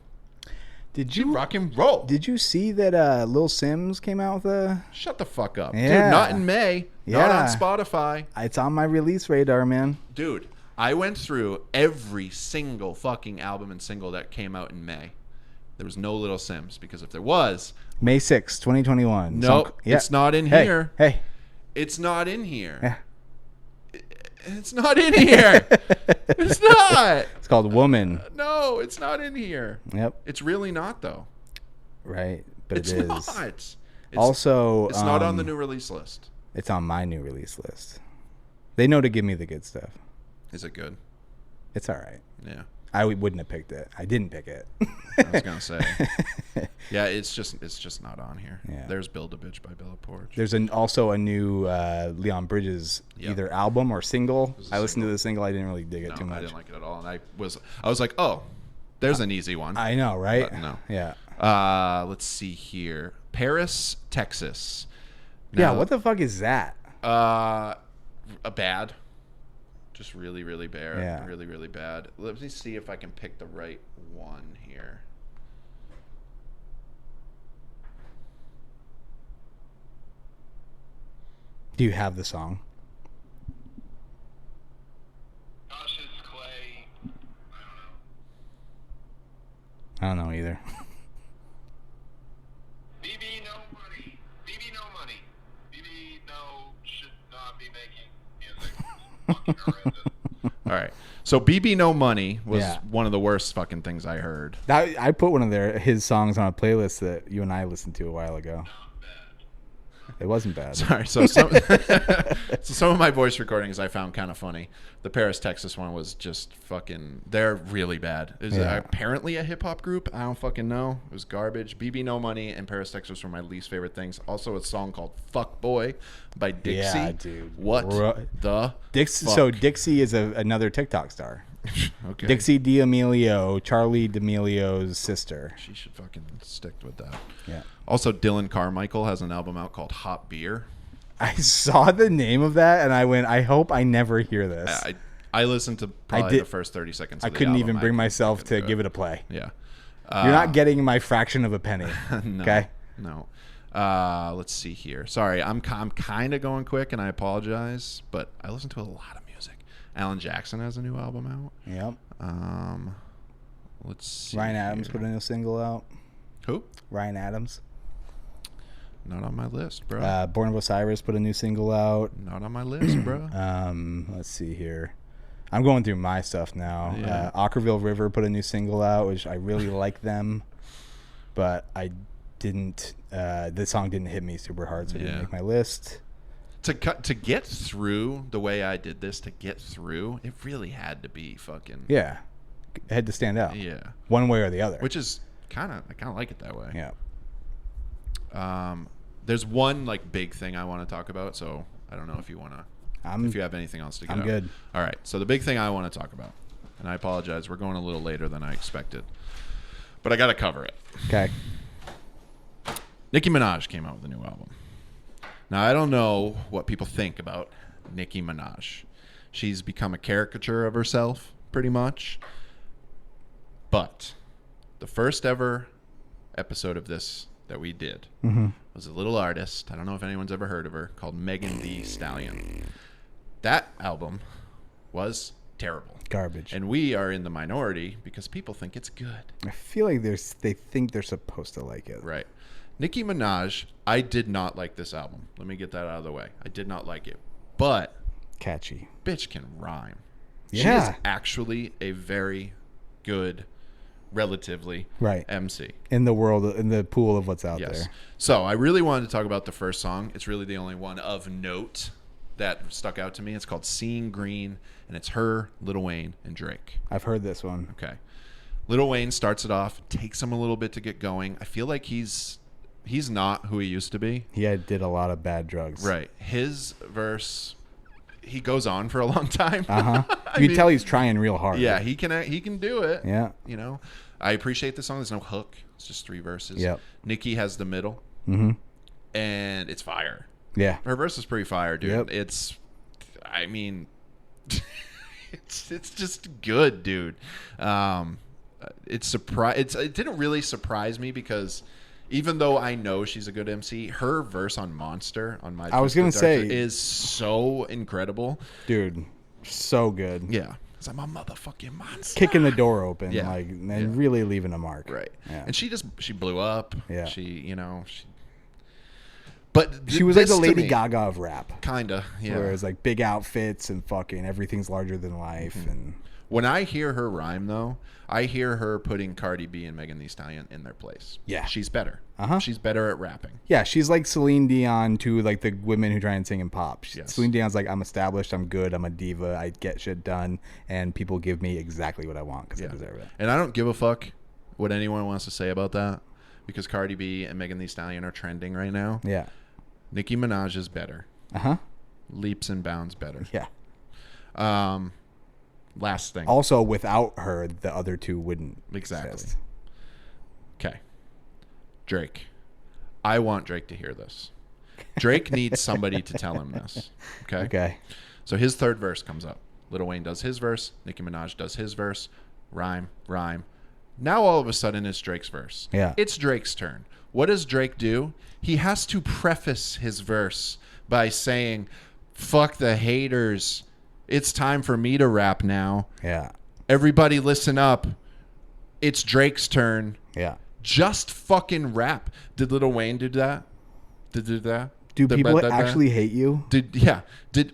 B: Did you
A: rock and roll?
B: Did you see that Lil Sims came out with a?
A: Shut the fuck up,
B: Yeah.
A: dude. Not in May. Not
B: Yeah.
A: on Spotify.
B: It's on my release radar, man.
A: Dude, I went through every single fucking album and single that came out in May. There was no Little Sims, because if there was...
B: May 6th, 2021.
A: Nope, it's not in here.
B: Hey.
A: It's not in here.
B: Yeah.
A: It's not in here. It's not.
B: It's called Woman.
A: No, it's not in here.
B: Yep.
A: It's really not, though.
B: Right. But
A: It's
B: it is.
A: not. It's not on the new release list.
B: It's on my new release list. They know to give me the good stuff.
A: Is it good?
B: It's all right.
A: Yeah.
B: I wouldn't have picked it. I didn't pick it.
A: I was gonna say. Yeah, it's just not on here.
B: Yeah.
A: There's Build a Bitch by Bella Porch.
B: There's also a new Leon Bridges either album or single. I listened to the single. I didn't really dig it too much.
A: I didn't like it at all. And I was like, oh, there's an easy one.
B: I know, right?
A: But no.
B: Yeah.
A: Let's see here. Paris, Texas.
B: Yeah.
A: Now,
B: What the fuck is that?
A: a bad. Just really, really bad.
B: Yeah.
A: Really, really bad. Let me see if I can pick the right one here.
B: Do you have the song?
C: Cautious Clay.
B: I don't know either.
C: BB no money. BB no money. BB no should not be making music. Fucking horrendous.
A: All right. So BB No Money was
B: Yeah.
A: one of the worst fucking things I heard.
B: I put one of his songs on a playlist that you and I listened to a while ago. It wasn't bad.
A: Sorry. So some, so some of my voice recordings I found kind of funny. The Paris, Texas one was just fucking... They're really bad. Is it apparently a hip-hop group? I don't fucking know. It was garbage. BB No Money and Paris, Texas were my least favorite things. Also a song called Fuck Boy by Dixie.
B: Yeah, dude.
A: What the
B: Dixie.
A: fuck?
B: So Dixie is another TikTok star.
A: Okay.
B: Dixie D'Amelio, Charlie D'Amelio's sister.
A: She should fucking stick with that.
B: Yeah.
A: Also, Dylan Carmichael has an album out called Hot Beer.
B: I saw the name of that and I went, I hope I never hear this.
A: I listened to probably the first 30 seconds.
B: I couldn't even bring myself to give it a play.
A: Yeah.
B: You're not getting my fraction of a penny.
A: No,
B: Okay.
A: No. Let's see here. Sorry, I'm kind of going quick, and I apologize, but I listen to a lot of music. Alan Jackson has a new album out.
B: Yep.
A: Let's see.
B: Ryan Adams
A: here.
B: put a new single out.
A: Who?
B: Ryan Adams.
A: Not on my list, bro.
B: Born of Osiris put a new single out.
A: Not on my list, bro.
B: Let's see here. I'm going through my stuff now.
A: Yeah.
B: Ockerville River put a new single out, which I really like them. but I didn't. The song didn't hit me super hard, so it didn't make my list.
A: To get through the way I did this, it really had to be fucking.
B: Yeah, it had to stand out.
A: Yeah,
B: one way or the other.
A: Which is I kind of like it that way.
B: Yeah.
A: There's one like big thing I want to talk about, so I don't know if you want to. If you have anything else to get
B: I'm
A: out.
B: good.
A: All right. So the big thing I want to talk about, and I apologize, we're going a little later than I expected, but I got to cover it.
B: Okay.
A: Nicki Minaj came out with a new album. Now, I don't know what people think about Nicki Minaj. She's become a caricature of herself, pretty much. But the first ever episode of this that we did was a little artist. I don't know if anyone's ever heard of her, called Megan Thee Stallion. That album was terrible.
B: Garbage.
A: And we are in the minority because people think it's good.
B: I feel like they think they're supposed to like it.
A: Right. Nicki Minaj, I did not like this album. Let me get that out of the way. I did not like it. But
B: catchy.
A: Bitch can rhyme.
B: Yeah.
A: She is actually a very good, relatively, MC.
B: In the world, in the pool of what's out there.
A: So I really wanted to talk about the first song. It's really the only one of note that stuck out to me. It's called Seeing Green, and it's her, Lil Wayne, and Drake.
B: I've heard this one.
A: Okay. Lil Wayne starts it off, takes him a little bit to get going. I feel like he's not who he used to be.
B: He did a lot of bad drugs.
A: Right. His verse, he goes on for a long time.
B: You can tell he's trying real hard.
A: Yeah, he can do it.
B: Yeah.
A: You know, I appreciate the song. There's no hook. It's just 3 verses.
B: Yep.
A: Nicki has the middle. And it's fire.
B: Yeah.
A: Her verse is pretty fire, dude.
B: Yep.
A: It's, I mean, it's just good, dude. It didn't really surprise me because even though I know she's a good MC, her verse on Monster on my
B: I was gonna say
A: is so incredible,
B: dude. So good.
A: Yeah, because I'm a motherfucking monster.
B: Kicking the door open, and really leaving a mark.
A: Right.
B: Yeah.
A: And she blew up.
B: Yeah.
A: But
B: she was like the Lady Gaga of rap.
A: Kinda. Yeah.
B: Where it's like big outfits and fucking everything's larger than life and.
A: When I hear her rhyme, though, I hear her putting Cardi B and Megan Thee Stallion in their place.
B: Yeah.
A: She's better. She's better at rapping.
B: Yeah, she's like Celine Dion to like the women who try and sing in pop.
A: Yes.
B: Celine Dion's like, I'm established, I'm good, I'm a diva, I get shit done, and people give me exactly what I want because I deserve it.
A: And I don't give a fuck what anyone wants to say about that because Cardi B and Megan Thee Stallion are trending right now.
B: Yeah.
A: Nicki Minaj is better. Leaps and bounds better.
B: Yeah.
A: Last thing.
B: Also, without her, the other two wouldn't exist.
A: Okay. Drake. I want Drake to hear this. Drake needs somebody to tell him this. Okay?
B: Okay.
A: So his third verse comes up. Lil Wayne does his verse. Nicki Minaj does his verse. Rhyme. Now all of a sudden it's Drake's verse.
B: Yeah.
A: It's Drake's turn. What does Drake do? He has to preface his verse by saying, fuck the haters. It's time for me to rap now.
B: Yeah.
A: Everybody listen up. It's Drake's turn.
B: Yeah.
A: Just fucking rap. Did Lil Wayne do that?
B: Do people actually hate you?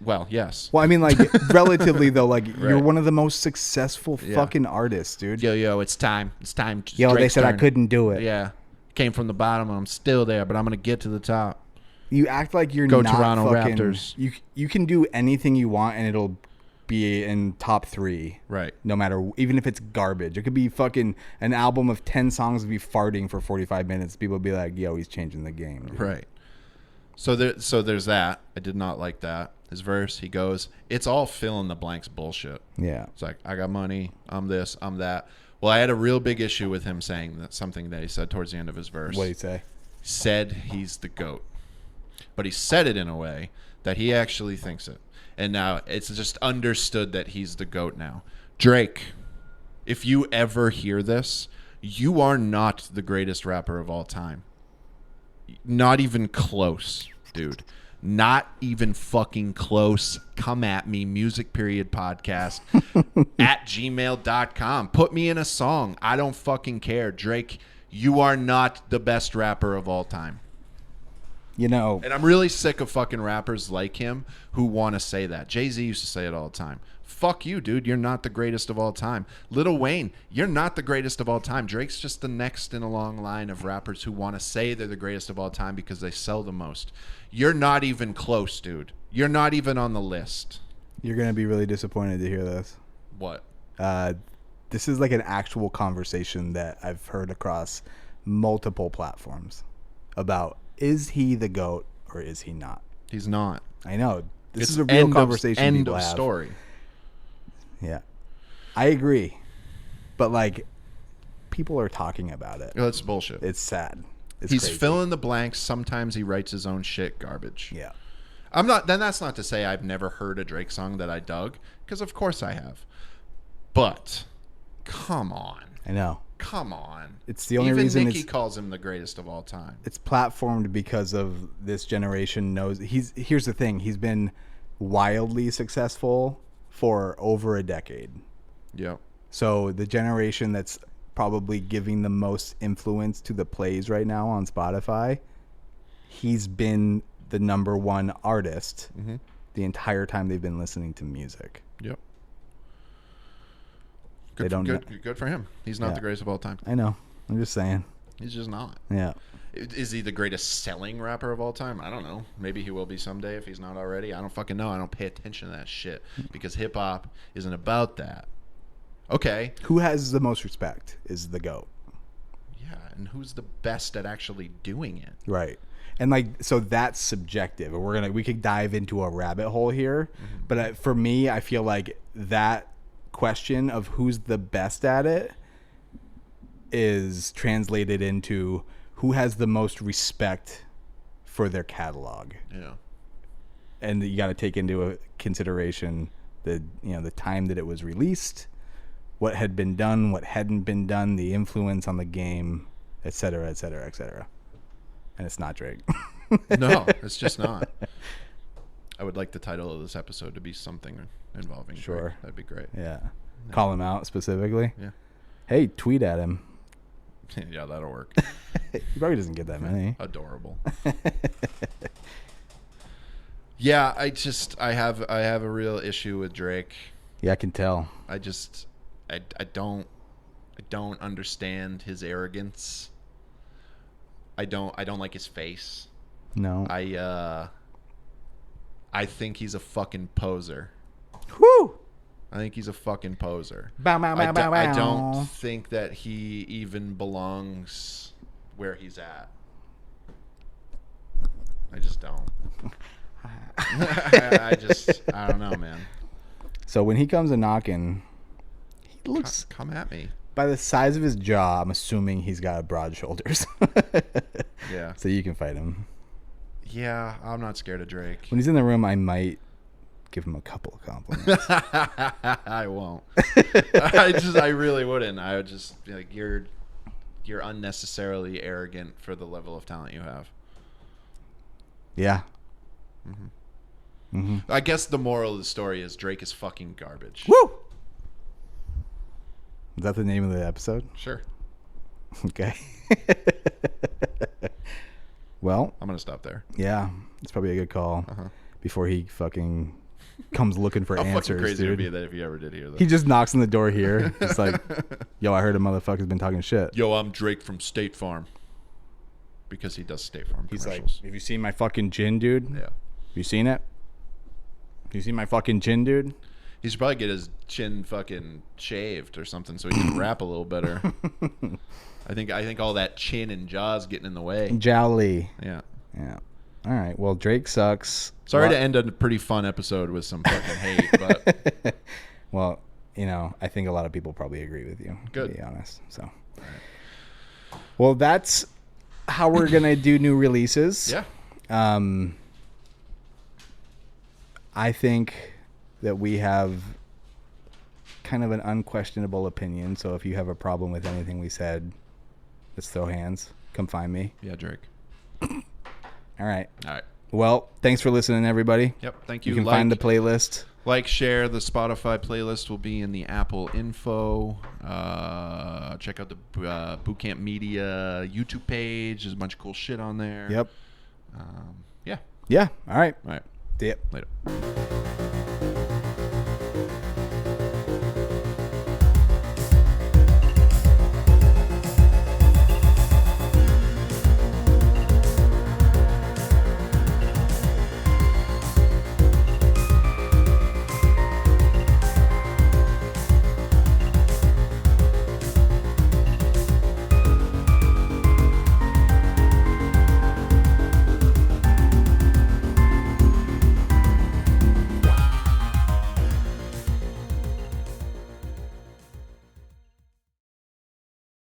A: Well, yes.
B: Well, I mean, like, relatively, though, like, you're one of the most successful fucking artists, dude.
A: Yo, it's time. It's time.
B: Yo, Drake's they said turn. I couldn't do it.
A: Yeah. Came from the bottom and I'm still there, but I'm going to get to the top.
B: You act like you're
A: Go
B: not
A: Toronto
B: fucking,
A: Raptors.
B: You can do anything you want and it'll be in top 3.
A: Right.
B: No matter, even if it's garbage. It could be fucking an album of 10 songs of you farting for 45 minutes. People would be like, yo, he's changing the game. Dude.
A: Right. So there's that. I did not like that. His verse, he goes, it's all fill in the blanks bullshit.
B: Yeah.
A: It's like, I got money, I'm this, I'm that. Well, I had a real big issue with him saying that something that he said towards the end of his verse.
B: What did he say?
A: He said he's the GOAT. But he said it in a way that he actually thinks it. And now it's just understood that he's the GOAT now. Drake, if you ever hear this, you are not the greatest rapper of all time. Not even close, dude. Not even fucking close. Come at me, Music Period Podcast at gmail.com. Put me in a song. I don't fucking care. Drake, you are not the best rapper of all time.
B: You know.
A: And I'm really sick of fucking rappers like him who want to say that. Jay-Z used to say it all the time. Fuck you, dude. You're not the greatest of all time. Lil Wayne, you're not the greatest of all time. Drake's just the next in a long line of rappers who want to say they're the greatest of all time because they sell the most. You're not even close, dude. You're not even on the list.
B: You're going to be really disappointed to hear this.
A: What?
B: This is like an actual conversation that I've heard across multiple platforms about, is he the GOAT or is he not?
A: He's not.
B: I know. This
A: It's
B: is a real conversation.
A: End
B: people
A: of
B: have.
A: story.
B: Yeah. I agree. But like, people are talking about it.
A: That's bullshit.
B: It's sad. It's
A: He's
B: crazy.
A: filling the blanks. Sometimes he writes his own shit garbage.
B: Yeah.
A: I'm not. Then that's not to say I've never heard a Drake song that I dug, because of course I have. But come on,
B: I know.
A: come on.
B: It's the only
A: Even
B: reason
A: Nicki
B: it's
A: calls him the greatest of all time.
B: it's platformed because of this generation knows here's the thing, he's been wildly successful for over a decade.
A: Yep.
B: So the generation that's probably giving the most influence to the plays right now on Spotify, he's been the number one artist the entire time they've been listening to music.
A: Yep.
B: They
A: Good,
B: don't
A: good for him. He's not
B: Yeah.
A: the greatest of all time.
B: I know. I'm just saying.
A: He's just not.
B: Yeah.
A: Is he the greatest selling rapper of all time? I don't know. Maybe he will be someday if he's not already. I don't fucking know. I don't pay attention to that shit because hip hop isn't about that. Okay.
B: Who has the most respect is the GOAT.
A: Yeah, and who's the best at actually doing it?
B: Right. And like, so that's subjective. We could dive into a rabbit hole here, but for me, I feel like that question of who's the best at it is translated into who has the most respect for their catalog.
A: Yeah.
B: And you got to take into consideration the time that it was released, what had been done, what hadn't been done, the influence on the game, et cetera, et cetera, et cetera. And it's not Drake.
A: No, it's just not. I would like the title of this episode to be something involving
B: Sure.
A: Drake. That'd be great.
B: Yeah. Call him out specifically.
A: Yeah.
B: Hey, tweet at him.
A: Yeah, that'll work.
B: He probably doesn't get that many.
A: Adorable. Yeah, I have a real issue with Drake.
B: Yeah, I can tell.
A: I don't understand his arrogance. I don't like his face.
B: No.
A: I think he's a fucking poser.
B: Whew!
A: I think he's a fucking poser.
B: Bow, bow, bow, bow,
A: I
B: bow.
A: don't think that he even belongs where he's at. I just don't. I don't know, man.
B: So when he comes a knocking, he looks,
A: Come at me.
B: by the size of his jaw, I'm assuming he's got broad shoulders.
A: Yeah.
B: So you can fight him.
A: Yeah, I'm not scared of Drake.
B: When he's in the room, I might give him a couple of compliments.
A: I won't. I really wouldn't. I would just be like, you're unnecessarily arrogant for the level of talent you have.
B: Yeah.
A: I guess the moral of the story is Drake is fucking garbage.
B: Woo! Is that the name of the episode?
A: Sure.
B: Okay. Well,
A: I'm going to stop there.
B: yeah, it's probably a good call before he fucking comes looking for
A: How
B: answers,
A: fucking crazy
B: dude.
A: would be that if he ever did hear that.
B: He just knocks on the door here. It's like, yo, I heard a motherfucker's been talking shit.
A: Yo, I'm Drake from State Farm. Because he does State Farm
B: He's like,
A: commercials.
B: have you seen my fucking chin, dude?
A: Yeah.
B: Have you seen it? You seen my fucking chin, dude?
A: He should probably get his chin fucking shaved or something so he can rap a little better. I think all that chin and jaws getting in the way.
B: Jowly.
A: Yeah.
B: Yeah. All right. Well, Drake sucks.
A: Sorry to end a pretty fun episode with some fucking hate, but
B: Well, I think a lot of people probably agree with you,
A: Good.
B: to be honest. So, well, that's how we're going to do new releases.
A: yeah.
B: I think that we have kind of an unquestionable opinion. So if you have a problem with anything we said, let's throw hands. Come find me.
A: Yeah, Drake.
B: All right.
A: All right.
B: Well, thanks for listening, everybody.
A: Yep. Thank you.
B: You can find the playlist.
A: Like, share. The Spotify playlist will be in the Apple info. Check out the Bootcamp Media YouTube page. There's a bunch of cool shit on there.
B: Yep.
A: Yeah.
B: Yeah. All right.
A: All right.
B: See ya.
A: Later.